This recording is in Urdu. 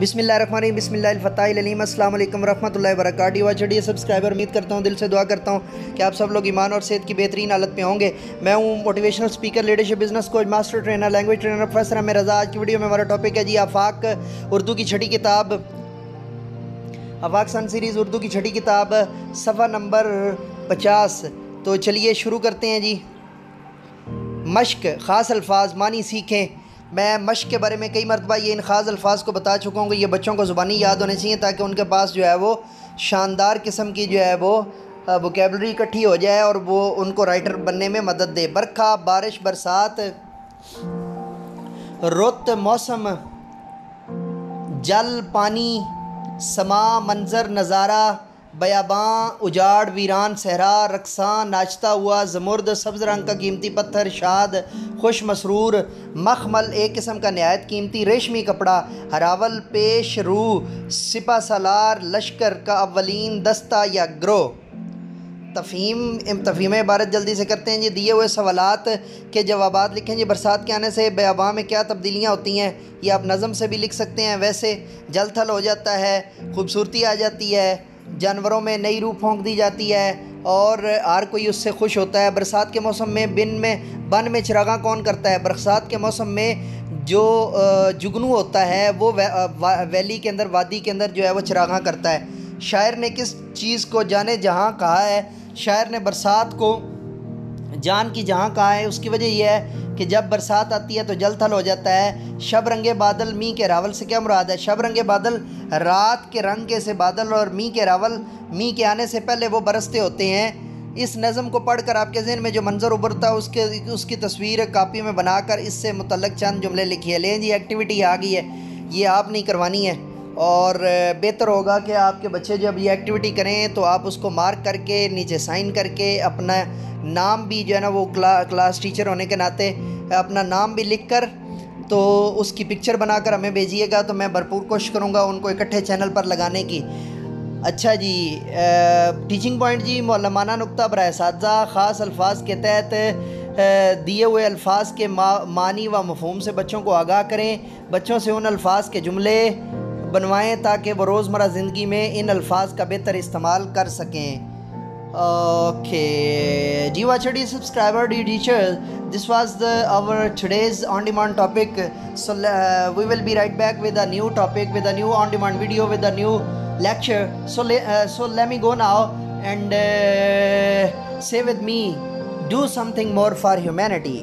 بسم اللہ الرحمن الرحیم، بسم اللہ الفتاح العلیم۔ السلام علیکم ورحمۃ اللہ وبرکاتہ۔ واچڈی سبسکرائبر، امید کرتا ہوں، دل سے دعا کرتا ہوں کہ آپ سب لوگ ایمان اور صحت کی بہترین حالت میں ہوں گے۔ میں ہوں motivational speaker, leadership business coach, master trainer, language trainer, professor Ahmad Raza. آج کی ویڈیو میں ہمارا ٹاپک ہے جی آفاق، اردو کی چھٹی کتاب آفاق سن سیریز، اردو کی چھٹی کتاب، صفحہ نمبر 50۔ تو چلیے شروع کرتے ہیں جی۔ مشق، خاص الفاظ، معنی سیکھیں۔ میں مشق کے بارے میں کئی مرتبہ یہ ان خاص الفاظ کو بتا چکا ہوں کہ یہ بچوں کو زبانی یاد ہونے چاہیے تاکہ ان کے پاس جو ہے وہ شاندار قسم کی جو ہے وہ ووکیبلری اکٹھی ہو جائے اور وہ ان کو رائٹر بننے میں مدد دے۔ برکھا، بارش، برسات، رت، موسم، جل، پانی، سما، منظر، نظارہ، بیاباں، اجاڑ، ویران، صحرا، رقصاں، ناچتا ہوا، زمرد، سبز رنگ کا قیمتی پتھر، شاد، خوش، مسرور، مخمل، ایک قسم کا نہایت قیمتی ریشمی کپڑا، ہراول، پیش رو، سپہ سالار، لشکر کا اولین دستہ یا گروہ۔ تفہیم عبارت جلدی سے کرتے ہیں جی۔ دیے ہوئے سوالات کے جوابات لکھیں جی۔ برسات کے آنے سے بیاباں میں کیا تبدیلیاں ہوتی ہیں؟ یہ آپ نظم سے بھی لکھ سکتے ہیں۔ ویسے جل تھل ہو جاتا ہے، خوبصورتی آ جاتی ہے، جانوروں میں نئی روح پھونک دی جاتی ہے اور ہر کوئی اس سے خوش ہوتا ہے۔ برسات کے موسم میں بن میں چراغاں کون کرتا ہے؟ برسات کے موسم میں جو جگنو ہوتا ہے وہ ویلی کے اندر، وادی کے اندر جو ہے وہ چراغاں کرتا ہے۔ شاعر نے کس چیز کو جانے جہاں کہا ہے؟ شاعر نے برسات کو جان کی جہاں کہا ہے۔ اس کی وجہ یہ ہے کہ جب برسات آتی ہے تو جل تھل ہو جاتا ہے۔ شب رنگے بادل، می کے راول سے کیا مراد ہے؟ شب رنگے بادل رات کے رنگ کے سے بادل، اور می کے راول می کے آنے سے پہلے وہ برستے ہوتے ہیں۔ اس نظم کو پڑھ کر آپ کے ذہن میں جو منظر ابھرتا ہے اس کی تصویر کاپی میں بنا کر اس سے متعلق چند جملے لکھیے۔ لیں جی، ایکٹیویٹی آ گئی ہے، یہ آپ نہیں کروانی ہے اور بہتر ہوگا کہ آپ کے بچے جب یہ ایکٹیویٹی کریں تو آپ اس کو مارک کر کے نیچے سائن کر کے اپنا نام بھی جو ہے نا وہ کلاس ٹیچر ہونے کے ناطے اپنا نام بھی لکھ کر تو اس کی پکچر بنا کر ہمیں بھیجیے گا، تو میں بھرپور کوشش کروں گا ان کو اکٹھے چینل پر لگانے کی۔ اچھا جی، ٹیچنگ پوائنٹ جی، معلمانہ نقطہ برائے اساتذہ۔ خاص الفاظ کے تحت دیے ہوئے الفاظ کے معنی و مفہوم سے بچوں کو آگاہ کریں۔ بچوں سے ان الفاظ کے جملے بنوائیں تاکہ وہ روزمرہ زندگی میں ان الفاظ کا بہتر استعمال کر سکیں۔ Okay, dear watchers, subscribers, dear teachers, this was our today's on-demand topic. So we will be right back with a new topic, with a new on-demand video, with a new lecture. So let me go now and say with me, do something more for humanity.